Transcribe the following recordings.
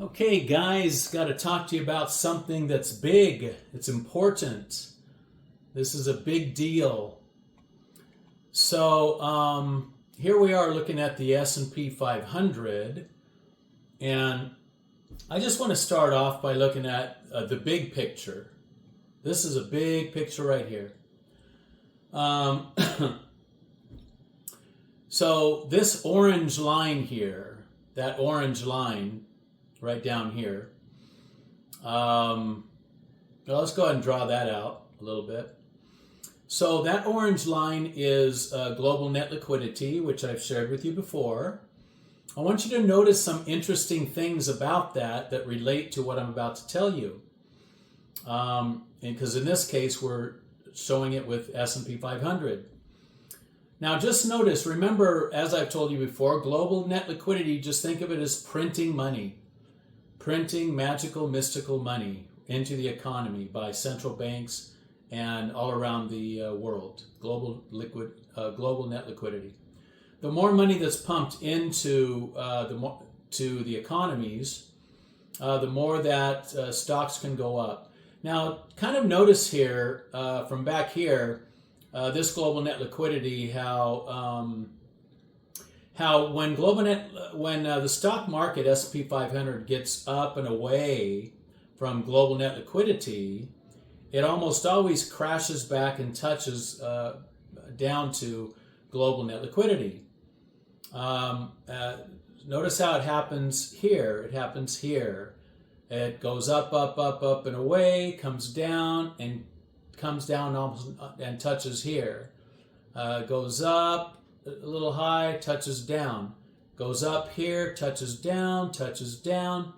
Okay, guys, got to talk to you about something that's big. It's important. This is a big deal. So here we are looking at the S&P 500, and I just want to start off by looking at the big picture. This is a big picture right here. So this orange line here, that orange line right down here, well, let's go ahead and draw that out a little bit. So that orange line is global net liquidity, which I've shared with you before. I want you to notice some interesting things about that relate to what I'm about to tell you. Because in this case, we're showing it with S&P 500. Now just notice, remember, as I've told you before, global net liquidity, just think of it as printing money. Printing magical, mystical money into the economy by central banks and all around the world. Global net liquidity. The more money that's pumped into the economies, the more that stocks can go up. Now, kind of notice here from back here, this global net liquidity, how when the stock market S&P 500 gets up and away from global net liquidity, it almost always crashes back and touches down to global net liquidity. Notice how it happens here. It happens here. It goes up, up, up, up and away, comes down and almost and touches here. Goes up a little high, touches down. Goes up here, touches down, touches down.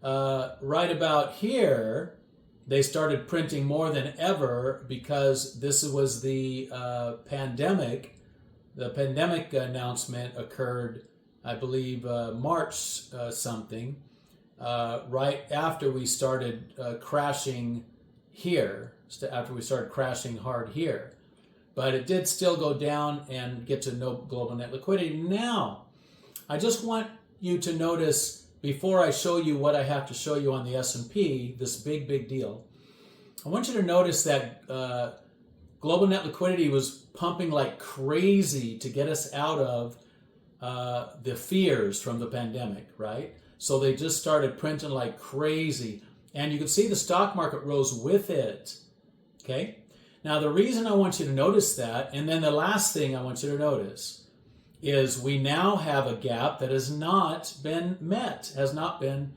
Right about here, they started printing more than ever because this was the pandemic. The pandemic announcement occurred, I believe, March something, right after we started crashing here, after we started crashing hard here. But it did still go down and get to no global net liquidity. Now, I just want you to notice, before I show you what I have to show you on the S&P, this big, big deal, I want you to notice that global net liquidity was pumping like crazy to get us out of the fears from the pandemic, right? So they just started printing like crazy. And you can see the stock market rose with it, okay? Now, the reason I want you to notice that, and then the last thing I want you to notice, is we now have a gap that has not been met, has not been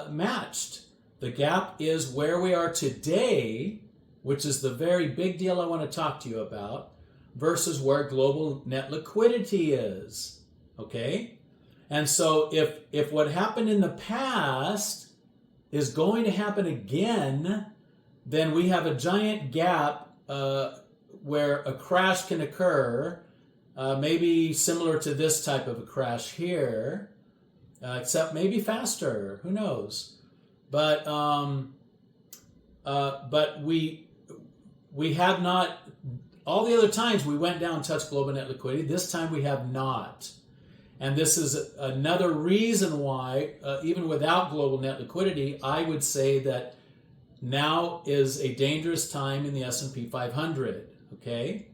matched. The gap is where we are today, which is the very big deal I want to talk to you about, versus where global net liquidity is, okay? And so if what happened in the past is going to happen again, then we have a giant gap where a crash can occur, maybe similar to this type of a crash here, except maybe faster, who knows? But we have not, all the other times we went down and touched global net liquidity, this time we have not. And this is another reason why, even without global net liquidity, I would say that now is a dangerous time in the S&P 500, okay?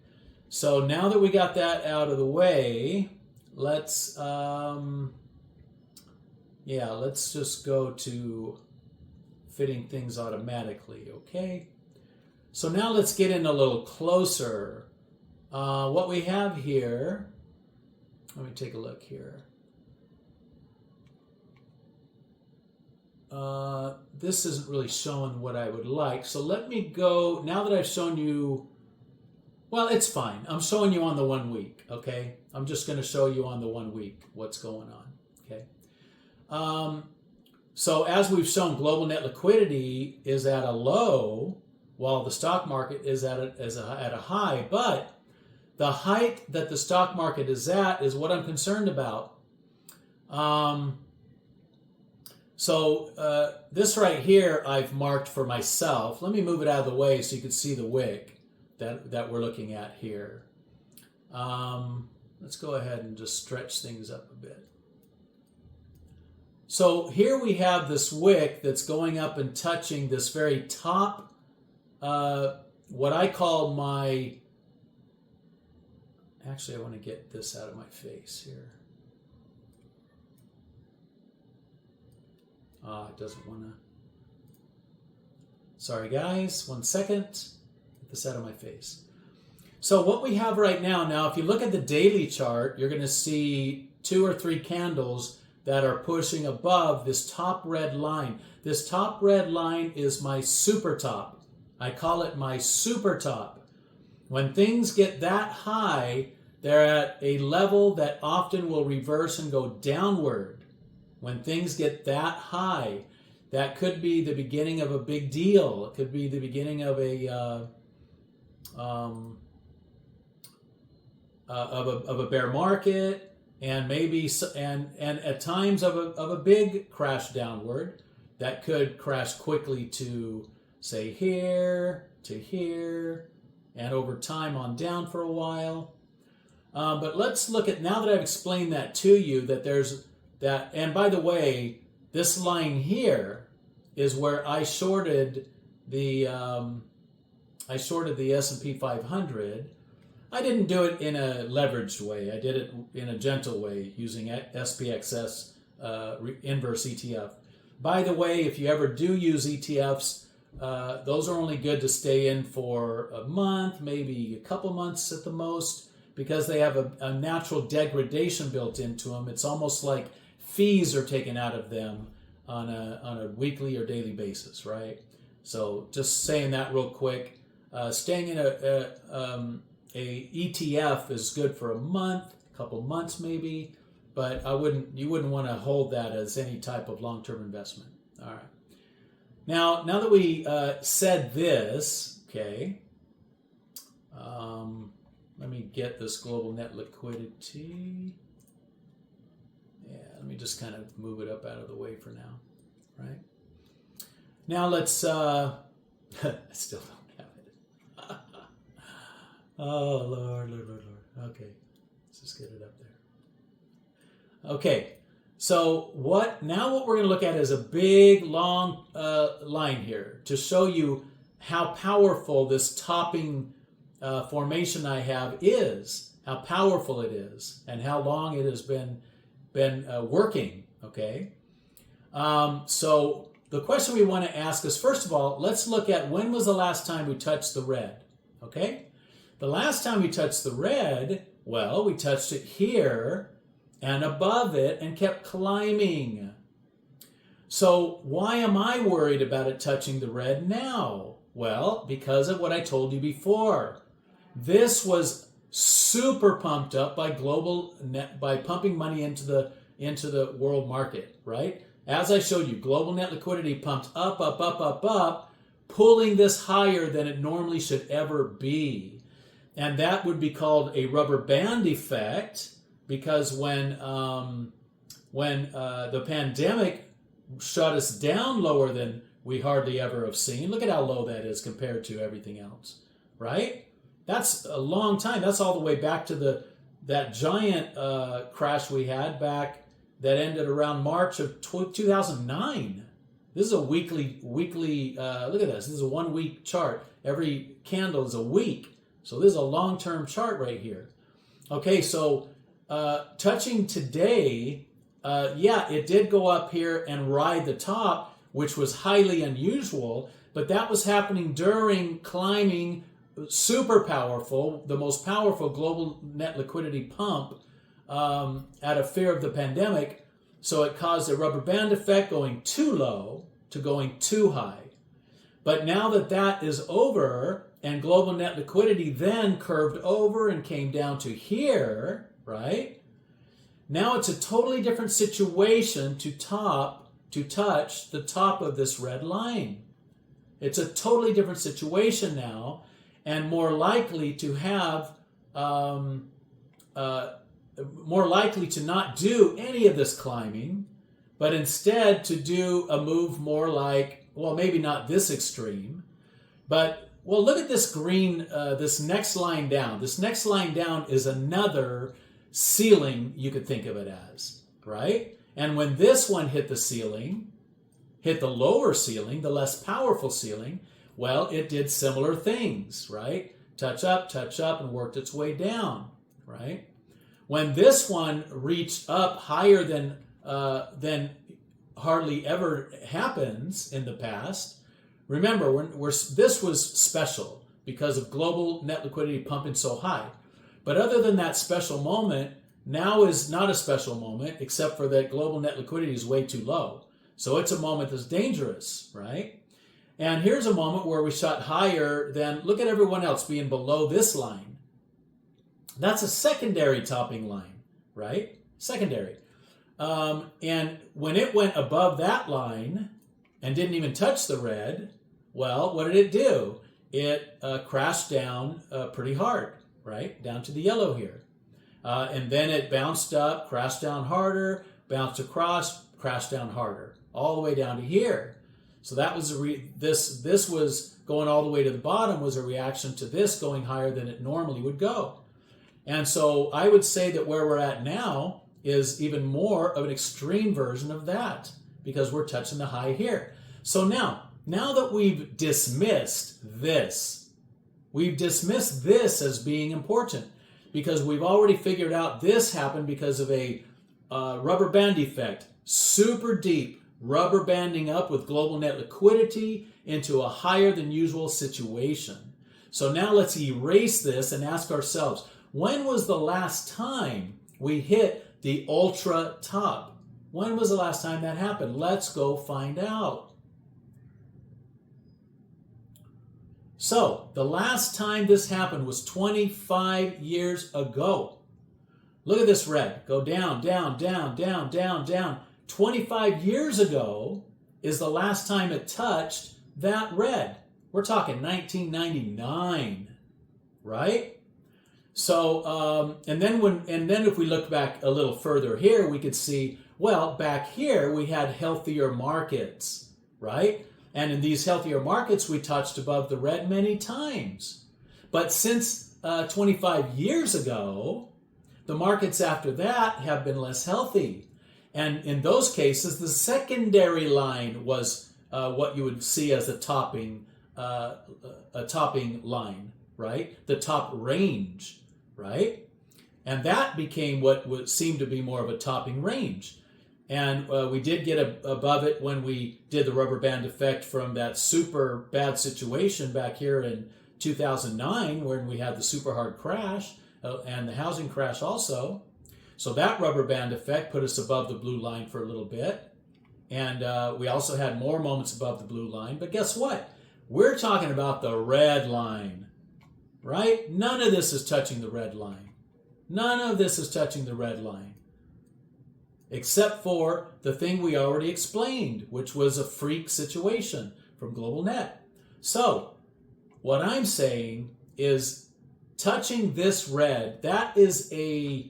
So now that we got that out of the way, let's just go to fitting things automatically, okay? So now let's get in a little closer. What we have here, let me take a look here. This isn't really showing what I would like. So let me go, now that I've shown you, well, it's fine. I'm showing you on the 1 week, okay? I'm just going to show you on the 1 week what's going on, okay? So as we've shown, global net liquidity is at a low, while the stock market is at a high. But the height that the stock market is at is what I'm concerned about. So this right here I've marked for myself. Let me move it out of the way so you can see the wick that we're looking at here. Let's go ahead and just stretch things up a bit. So here we have this wick that's going up and touching this very top, what I call my, actually I want to get this out of my face here. It doesn't want to. Sorry guys, 1 second. Get this out of my face. So what we have right now, if you look at the daily chart, you're going to see 2 or 3 candles that are pushing above this top red line. This top red line is my super top. I call it my super top. When things get that high, they're at a level that often will reverse and go downward. When things get that high, that could be the beginning of a big deal. It could be the beginning of a bear market, and maybe and at times of a big crash downward that could crash quickly to say here to here, and over time on down for a while. But let's look at, now that I've explained that to you, that there's that, and by the way, this line here is where I shorted the S&P 500. I didn't do it in a leveraged way. I did it in a gentle way using SPXS inverse ETF. By the way, if you ever do use ETFs, those are only good to stay in for a month, maybe a couple months at the most, because they have a natural degradation built into them. It's almost like fees are taken out of them on a weekly or daily basis, right? So just saying that real quick. Staying in a ETF is good for a month, a couple months maybe, but you wouldn't want to hold that as any type of long-term investment. All right. Now that we said this, okay, let me get this global net liquidity. Yeah, let me just kind of move it up out of the way for now, right? Now let's, I still don't have it. Oh, Lord. Okay, let's just get it up there. Okay, so what we're going to look at is a big, long line here to show you how powerful this topping formation I have is, how powerful it is, and how long it has been working, okay? So the question we want to ask is, first of all, let's look at when was the last time we touched the red, okay? The last time we touched the red, well, we touched it here and above it and kept climbing. So why am I worried about it touching the red now? Well, because of what I told you before. This was super pumped up by by pumping money into the world market, right? As I showed you, global net liquidity pumped up, pulling this higher than it normally should ever be. And that would be called a rubber band effect, because when the pandemic shut us down lower than we hardly ever have seen, look at how low that is compared to everything else, right? That's a long time. That's all the way back to that giant crash we had back that ended around March of 2009. This is a weekly. Look at this. This is a 1 week chart. Every candle is a week. So this is a long-term chart right here. Okay, so touching today, yeah, it did go up here and ride the top, which was highly unusual, but that was happening during climbing, super powerful, the most powerful global net liquidity pump out of fear of the pandemic. So it caused a rubber band effect, going too low to going too high. But now that is over, and global net liquidity then curved over and came down to here, right? Now it's a totally different situation to touch the top of this red line. It's a totally different situation now, and more likely to have, more likely to not do any of this climbing, but instead to do a move more like, well, maybe not this extreme, but, well, look at this green, this next line down. This next line down is another ceiling, you could think of it as, right? And when this one hit the ceiling, hit the lower ceiling, the less powerful ceiling, well, it did similar things, right? Touch up, and worked its way down, right? When this one reached up higher than hardly ever happens in the past, remember, this was special because of global net liquidity pumping so high. But other than that special moment, now is not a special moment, except for that global net liquidity is way too low. So it's a moment that's dangerous, right? And here's a moment where we shot higher than, look at everyone else being below this line. That's a secondary topping line, right? Secondary. And when it went above that line and didn't even touch the red, well, what did it do? It crashed down pretty hard, right? Down to the yellow here. And then it bounced up, crashed down harder, bounced across, crashed down harder, all the way down to here. So that was this was going all the way to the bottom, was a reaction to this going higher than it normally would go. And so I would say that where we're at now is even more of an extreme version of that, because we're touching the high here. So now that we've dismissed this as being important, because we've already figured out this happened because of a rubber band effect, super deep rubber banding up with global net liquidity into a higher than usual situation. So now let's erase this and ask ourselves, when was the last time we hit the ultra top? When was the last time that happened? Let's go find out. So the last time this happened was 25 years ago. Look at this red. Go down, down, down, down, down, down. 25 years ago is the last time it touched that red. We're talking 1999, right? So, and then if we look back a little further here, we could see, well, back here we had healthier markets, right? And in these healthier markets, we touched above the red many times. But since 25 years ago, the markets after that have been less healthy. And in those cases, the secondary line was what you would see as a topping line, right? The top range, right? And that became what would seem to be more of a topping range. And we did get above it when we did the rubber band effect from that super bad situation back here in 2009, when we had the super hard crash and the housing crash also. So that rubber band effect put us above the blue line for a little bit. And we also had more moments above the blue line. But guess what? We're talking about the red line, right? None of this is touching the red line. None of this is touching the red line, except for the thing we already explained, which was a freak situation from Global Net. So what I'm saying is, touching this red, that is a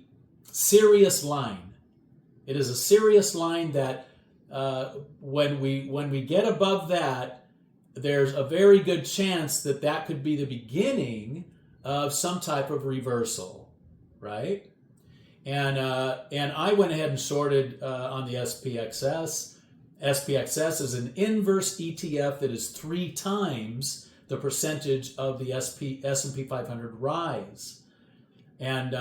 serious line. It is a serious line that when we get above that, there's a very good chance that that could be the beginning of some type of reversal, right? And I went ahead and shorted on the SPXS. SPXS is an inverse ETF that is 3 times the percentage of the S&P 500 rise. And,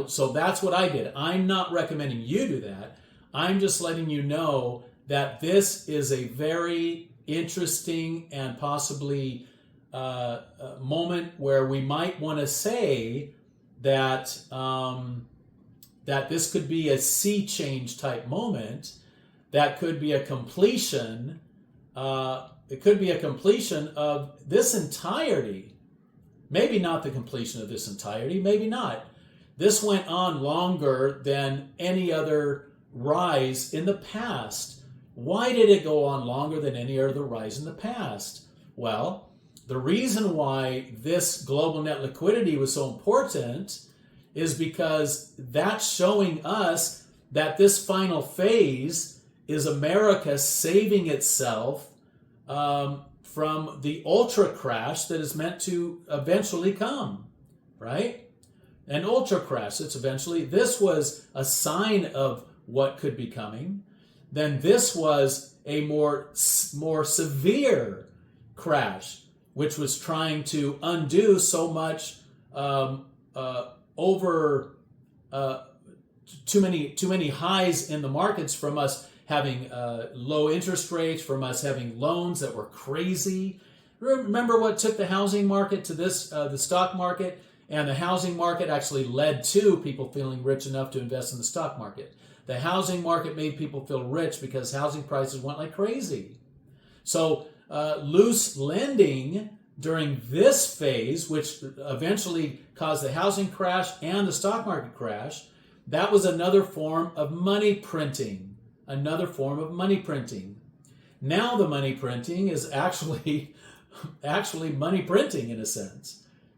so that's what I did. I'm not recommending you do that. I'm just letting you know that this is a very interesting and possibly moment where we might want to say that that this could be a sea change type moment, that could be a completion. It could be a completion of this entirety. Maybe not the completion of this entirety, maybe not. This went on longer than any other rise in the past. Why did it go on longer than any other rise in the past? Well, the reason why this global net liquidity was so important is because that's showing us that this final phase is America saving itself from the ultra crash that is meant to eventually come, right? An ultra crash, this was a sign of what could be coming. Then this was a more severe crash, which was trying to undo so much too many highs in the markets from us having low interest rates, from us having loans that were crazy. Remember what took the housing market to the stock market? And the housing market actually led to people feeling rich enough to invest in the stock market. The housing market made people feel rich because housing prices went like crazy. So loose lending during this phase, which eventually caused the housing crash and the stock market crash, that was another form of money printing. Another form of money printing. Now the money printing is actually money printing in a sense.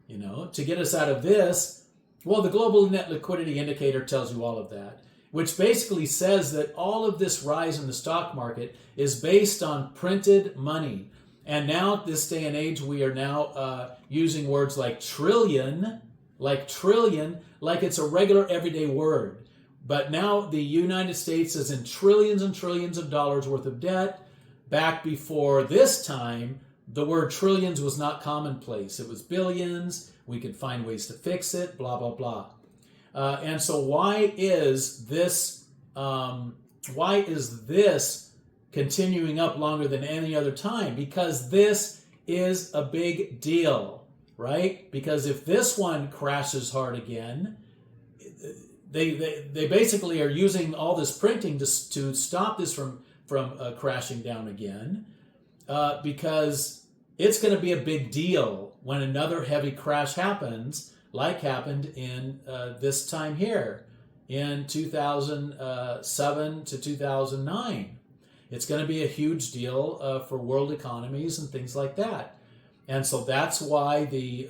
To get us out of this, well, the global net liquidity indicator tells you all of that, which basically says that all of this rise in the stock market is based on printed money. And now at this day and age, we are now using words like trillion, like it's a regular everyday word. But now the United States is in trillions and trillions of dollars worth of debt. Back before this time, the word trillions was not commonplace. It was billions. We could find ways to fix it, blah, blah, blah. And so why is this continuing up longer than any other time? Because this is a big deal, right? Because if this one crashes hard again, they basically are using all this printing to stop this from crashing down again, because it's going to be a big deal when another heavy crash happens, like happened in this time here in 2007 to 2009. It's going to be a huge deal for world economies and things like that. And so that's why the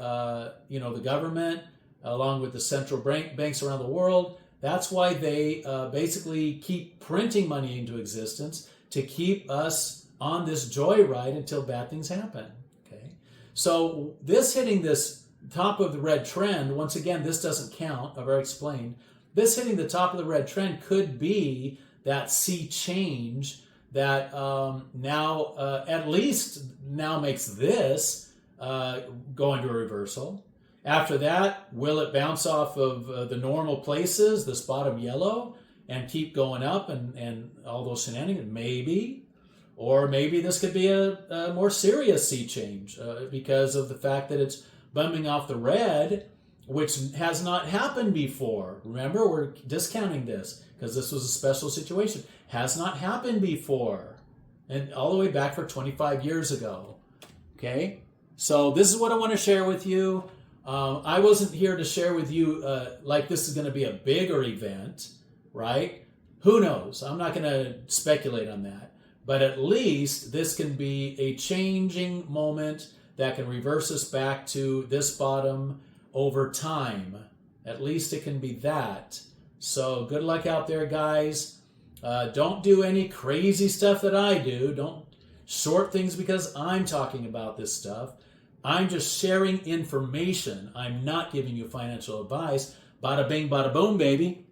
government, along with the central banks around the world, that's why they basically keep printing money into existence to keep us on this joyride until bad things happen. Okay, so this hitting this top of the red trend, once again, this doesn't count. I've already explained. This hitting the top of the red trend could be that sea change that now at least now makes this go into a reversal. After that, will it bounce off of the normal places, this bottom yellow, and keep going up and all those shenanigans? Maybe. Or maybe this could be a more serious sea change because of the fact that it's bumming off the red, which has not happened before. Remember, we're discounting this because this was a special situation. Has not happened before. And all the way back for 25 years ago. Okay? So this is what I want to share with you. I wasn't here to share with you like this is going to be a bigger event, right? Who knows? I'm not going to speculate on that. But at least this can be a changing moment that can reverse us back to this bottom over time. At least it can be that. So good luck out there, guys. Don't do any crazy stuff that I do. Don't short things because I'm talking about this stuff. I'm just sharing information. I'm not giving you financial advice. Bada bing, bada boom, baby.